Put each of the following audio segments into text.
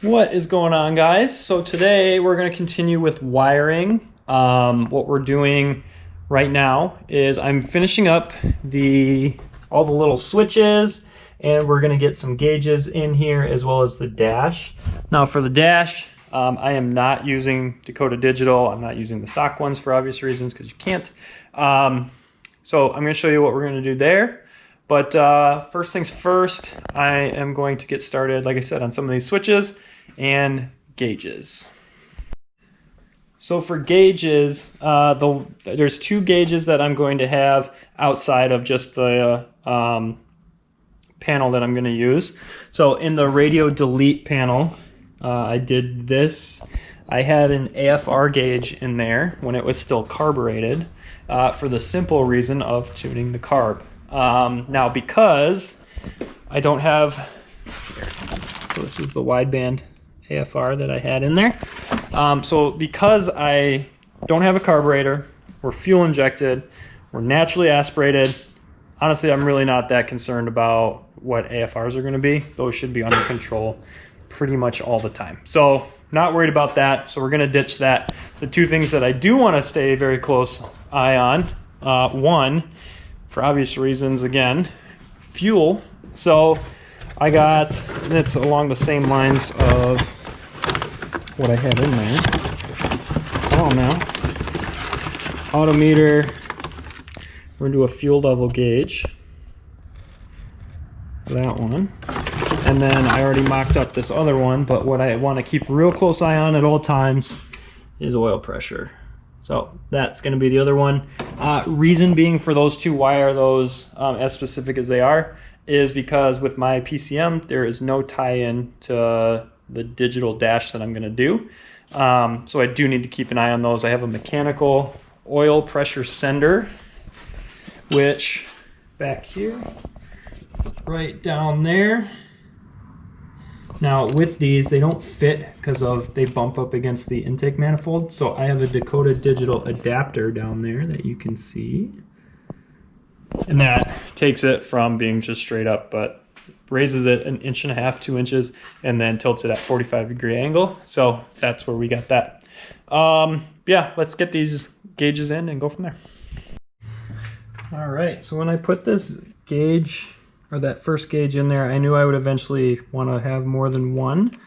What is going on, guys? So today we're going to continue with wiring. What we're doing right now is I'm finishing up all the little switches, and we're going to get some gauges in here as well as the dash. Now for the dash, I am not using Dakota Digital. I'm not using the stock ones for obvious reasons because you can't. So I'm going to show you what we're going to do there. But first things first, I am going to get started, like I said, on some of these switches and gauges. So for gauges, there's two gauges that I'm going to have outside of just the panel that I'm going to use. So in the radio delete panel, I did this. I had an AFR gauge in there when it was still carbureted for the simple reason of tuning the carb. Now because I don't have, so this is the wideband AFR that I had in there. So because I don't have a carburetor, we're fuel injected, we're naturally aspirated, honestly I'm really not that concerned about what AFRs are going to be. Those should be under control pretty much all the time. So not worried about that, so we're going to ditch that. The two things that I do want to stay very close eye on, one, for obvious reasons, again, fuel. So I got, and it's along the same lines of what I had in there. Oh, now Autometer, we're gonna do a fuel level gauge, that one. And then I already mocked up this other one, but what I want to keep a real close eye on at all times is oil pressure. So that's going to be the other one. Reason being for those two, why are those as specific as they are, is because with my PCM, there is no tie-in to the digital dash that I'm going to do. So I do need to keep an eye on those. I have a mechanical oil pressure sender, which back here, right down there. Now with these, they don't fit because they bump up against the intake manifold. So I have a Dakota Digital adapter down there that you can see. And that takes it from being just straight up, but raises it 1.5 inches, 2 inches, and then tilts it at 45-degree angle. So that's where we got that. Yeah, let's get these gauges in and go from there. All right, so when I put this gauge, or that first gauge in there, I knew I would eventually want to have more than one.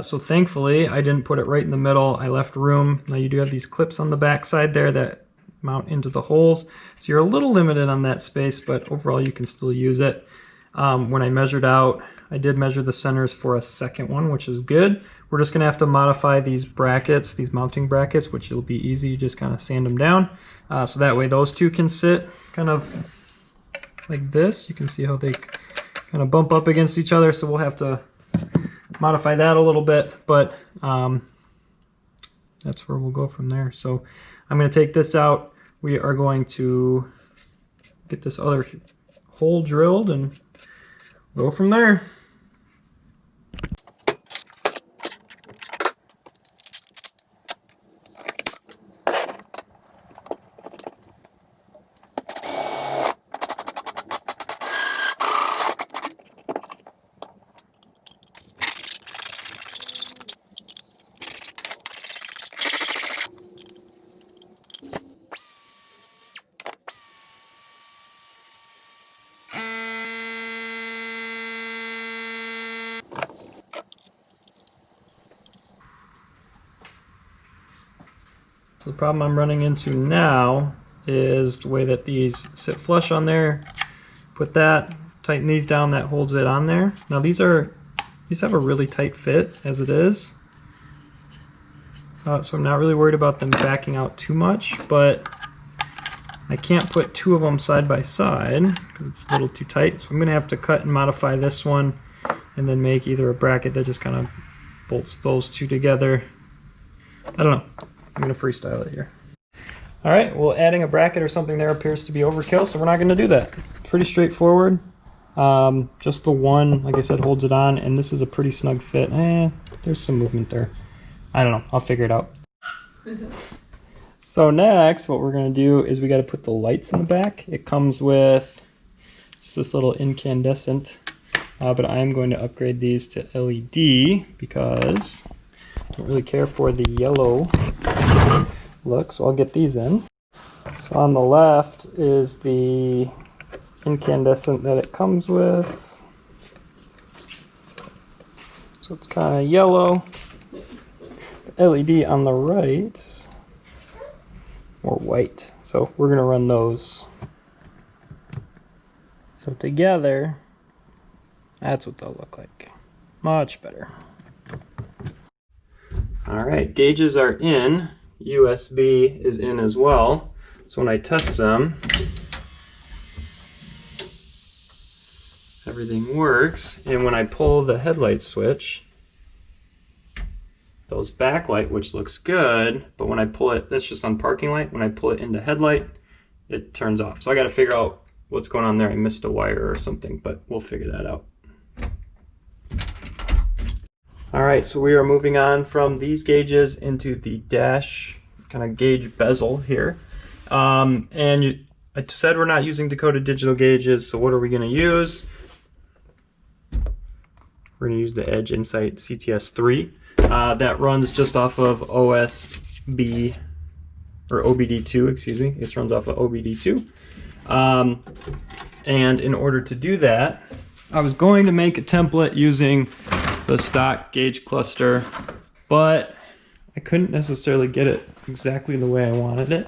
So thankfully, I didn't put it right in the middle. I left room. Now you do have these clips on the back side there that mount into the holes. So you're a little limited on that space, but overall you can still use it. When I measured out, I did measure the centers for a second one, which is good. We're just going to have to modify these brackets, these mounting brackets, which will be easy. You just kind of sand them down. So that way those two can sit kind of like this. You can see how they kind of bump up against each other, so we'll have to modify that a little bit, but that's where we'll go from there. So I'm going to take this out. We are going to get this other hole drilled and go from there. So the problem I'm running into now is the way that these sit flush on there. Put that, tighten these down, that holds it on there. Now these have a really tight fit as it is. So I'm not really worried about them backing out too much, but I can't put two of them side by side because it's a little too tight. So I'm gonna have to cut and modify this one and then make either a bracket that just kind of bolts those two together. I don't know. I'm going to freestyle it here. All right, well, adding a bracket or something there appears to be overkill, so we're not going to do that. Pretty straightforward. Just the one, like I said, holds it on, and this is a pretty snug fit. There's some movement there. I don't know. I'll figure it out. So next, what we're going to do is we got to put the lights in the back. It comes with just this little incandescent but I am going to upgrade these to LED because I don't really care for the yellow look, so I'll get these in. So on the left is the incandescent that it comes with. So it's kind of yellow. The LED on the right, more white. So we're gonna run those. So together, that's what they'll look like. Much better. All right, gauges are in. USB is in as well. So when I test them, everything works. And when I pull the headlight switch, those backlight, which looks good, but when I pull it, that's just on parking light. When I pull it into headlight, it turns off. So I got to figure out what's going on there. I missed a wire or something, but we'll figure that out. All right, so we are moving on from these gauges into the dash kind of gauge bezel here. I said we're not using Dakota digital gauges, so what are we going to use? We're going to use the Edge Insight CTS 3. That runs just off of OSB, or OBD2, excuse me. This runs off of OBD2. And in order to do that, I was going to make a template using the stock gauge cluster, but I couldn't necessarily get it exactly the way I wanted it.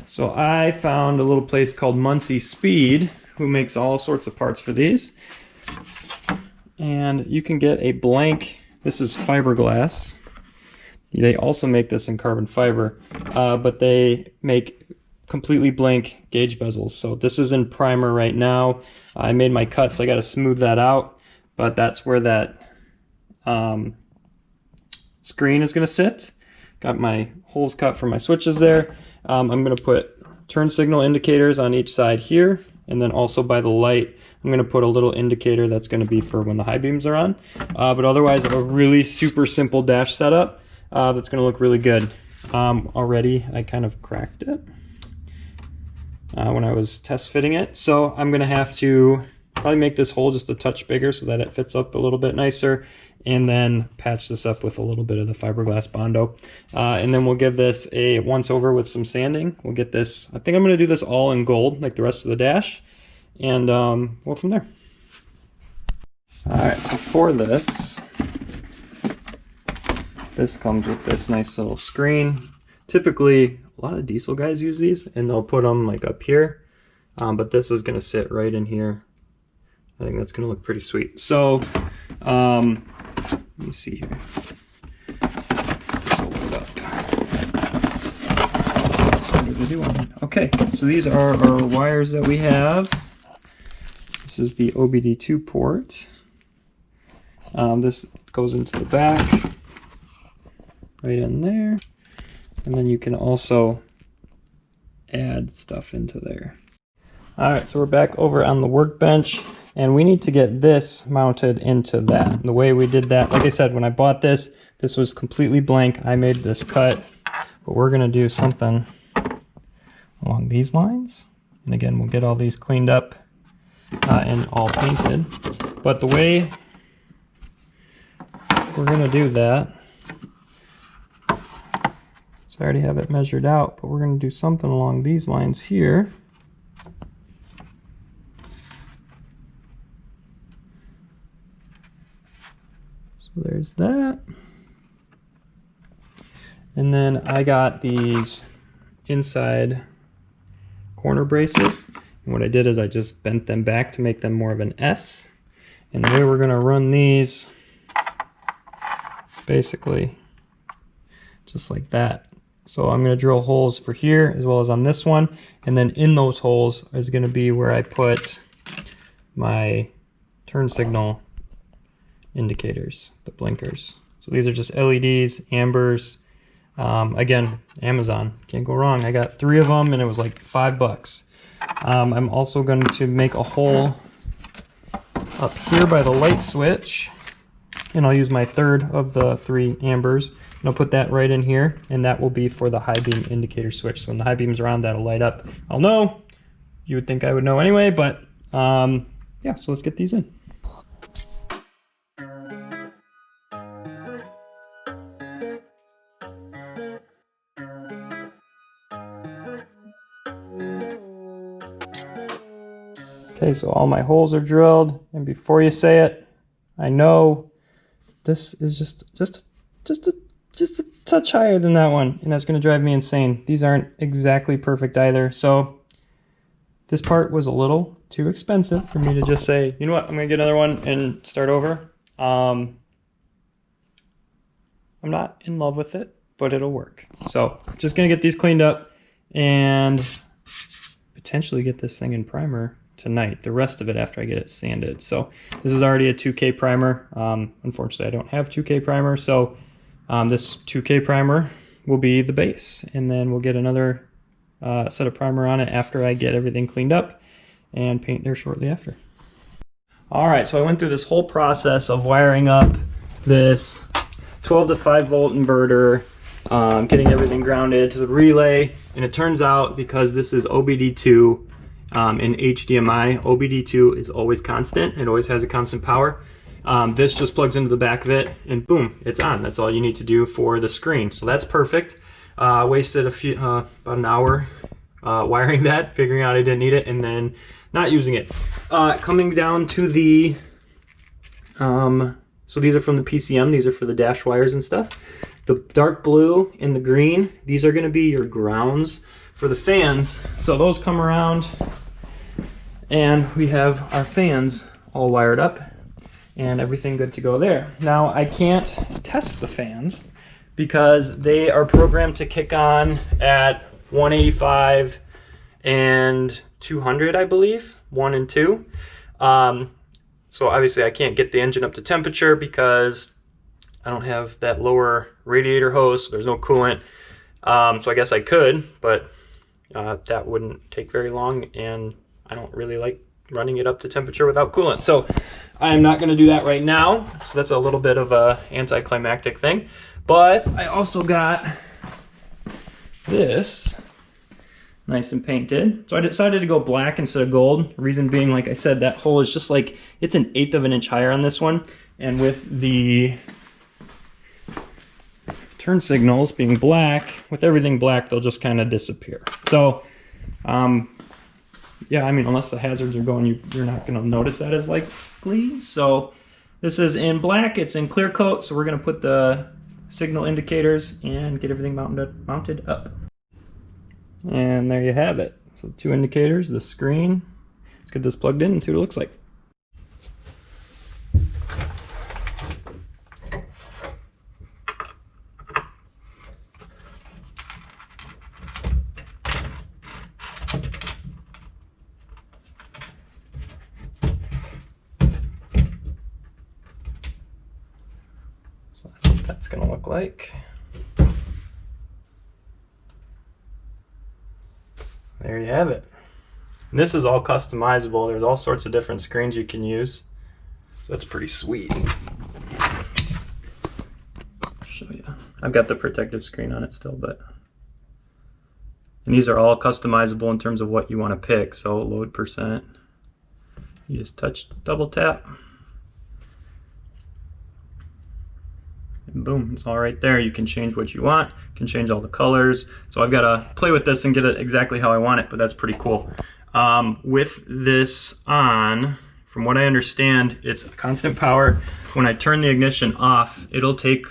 So I found a little place called Muncie Speed, who makes all sorts of parts for these. And you can get a blank, this is fiberglass. They also make this in carbon fiber, but they make completely blank gauge bezels. So this is in primer right now. I made my cuts, I got to smooth that out, but that's where that screen is going to sit. Got my holes cut for my switches there. I'm going to put turn signal indicators on each side here, and then also by the light I'm going to put a little indicator that's going to be for when the high beams are on. But otherwise a really super simple dash setup that's going to look really good. Already I kind of cracked it when I was test fitting it, so I'm going to have to probably make this hole just a touch bigger so that it fits up a little bit nicer, and then patch this up with a little bit of the fiberglass Bondo. And then we'll give this a once over with some sanding. We'll get this, I think I'm going to do this all in gold like the rest of the dash, and go from there. Alright, so for this comes with this nice little screen. Typically a lot of diesel guys use these and they'll put them like up here, but this is going to sit right in here. I think that's going to look pretty sweet. So let me see here. This will load up. What are they doing? Okay, so these are our wires that we have. This is the OBD2 port. This goes into the back, right in there. And then you can also add stuff into there. All right, so we're back over on the workbench, and we need to get this mounted into that. The way we did that, like I said, when I bought this, this was completely blank. I made this cut, but we're gonna do something along these lines. And again, we'll get all these cleaned up and all painted. But the way we're gonna do that, so I already have it measured out, but we're gonna do something along these lines here. There's that. And then I got these inside corner braces. And what I did is I just bent them back to make them more of an S. And the way we're going to run these, basically, just like that. So I'm going to drill holes for here as well as on this one. And then in those holes is going to be where I put my turn signal indicators, the blinkers. So these are just LEDs, ambers. Again, Amazon, can't go wrong. I got 3 of them and it was like $5. I'm also going to make a hole up here by the light switch, and I'll use my 3rd of the 3 ambers, and I'll put that right in here, and that will be for the high beam indicator switch. So when the high beam's around, that'll light up. I'll know. You would think I would know anyway, but yeah, so let's get these in. Okay, so all my holes are drilled, and before you say it, I know this is just a touch higher than that one, and that's going to drive me insane. These aren't exactly perfect either, so this part was a little too expensive for me to just say, you know what, I'm going to get another one and start over. I'm not in love with it, but it'll work. So just going to get these cleaned up and potentially get this thing in primer tonight, the rest of it after I get it sanded. So this is already a 2K primer. Unfortunately, I don't have 2K primer, so this 2K primer will be the base, and then we'll get another set of primer on it after I get everything cleaned up and paint there shortly after. All right, so I went through this whole process of wiring up this 12 to 5 volt inverter, getting everything grounded to the relay, and it turns out because this is OBD2 in HDMI, OBD2 is always constant. It always has a constant power. This just plugs into the back of it and boom, it's on. That's all you need to do for the screen. So that's perfect. Wasted about an hour wiring that, figuring out I didn't need it, and then not using it. Coming down to the, so these are from the PCM, these are for the dash wires and stuff. The dark blue and the green, these are gonna be your grounds for the fans. So those come around and we have our fans all wired up and everything good to go there. Now I can't test the fans because they are programmed to kick on at 185 and 200, I believe, 1 and 2. So obviously I can't get the engine up to temperature because I don't have that lower radiator hose, so there's no coolant. So I guess I could, but that wouldn't take very long, and I don't really like running it up to temperature without coolant. So I'm not going to do that right now. So that's a little bit of a anticlimactic thing. But I also got this nice and painted. So I decided to go black instead of gold. Reason being, like I said, that hole is just like, it's 1/8 of an inch higher on this one. And with the turn signals being black, with everything black, they'll just kind of disappear. So, yeah, I mean, unless the hazards are going, you're not going to notice that as likely. So this is in black, it's in clear coat, so we're going to put the signal indicators and get everything mounted up. And there you have it. So 2 indicators, the screen. Let's get this plugged in and see what it looks like. So that's what that's going to look like. There you have it. And this is all customizable. There's all sorts of different screens you can use. So that's pretty sweet. I'll show you. I've got the protective screen on it still, but. And these are all customizable in terms of what you want to pick. So load percent. You just double tap. And boom, it's all right there. You can change what you want, you can change all the colors. So I've got to play with this and get it exactly how I want it, but that's pretty cool. With this on, from what I understand, it's constant power. When I turn the ignition off, it'll take,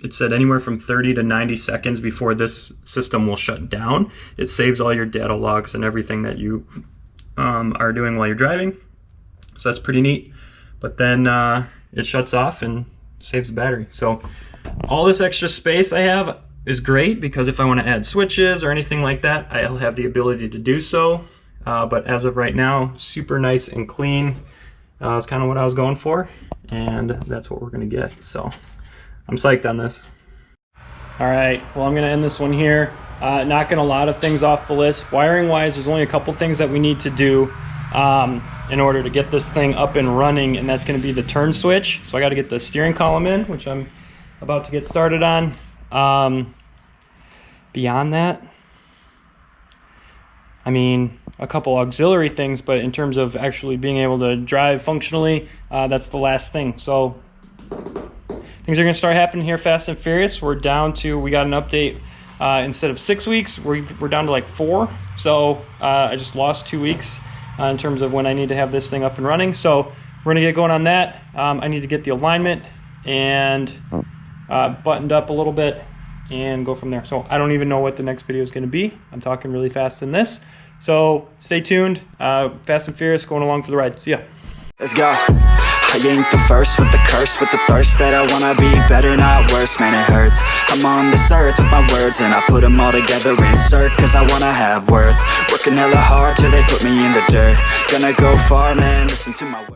it said anywhere from 30 to 90 seconds before this system will shut down. It saves all your data logs and everything that you are doing while you're driving. So that's pretty neat. But then it shuts off and saves the battery. So all this extra space I have is great because if I want to add switches or anything like that, I'll have the ability to do so. But as of right now, super nice and clean. It's kind of what I was going for, and that's what we're going to get. So I'm psyched on this. All right, well, I'm going to end this one here. Knocking a lot of things off the list. Wiring wise, there's only a couple things that we need to do in order to get this thing up and running, and that's going to be the turn switch. So I got to get the steering column in, which I'm about to get started on. Beyond that, I mean, a couple auxiliary things, but in terms of actually being able to drive functionally, that's the last thing. So things are going to start happening here fast and furious. We're down to, we got an update, instead of 6 weeks, we're down to like 4. So I just lost 2 weeks in terms of when I need to have this thing up and running. So we're gonna get going on that. I need to get the alignment and buttoned up a little bit and go from there. So I don't even know what the next video is gonna be. I'm talking really fast in this. So stay tuned. Fast and Furious, going along for the ride. See ya. Let's go. I ain't the first with the curse, with the thirst that I wanna be better, not worse, man it hurts. I'm on this earth with my words and I put them all together, insert, cause I wanna have worth. Working hella hard till they put me in the dirt. Gonna go far, man, listen to my words.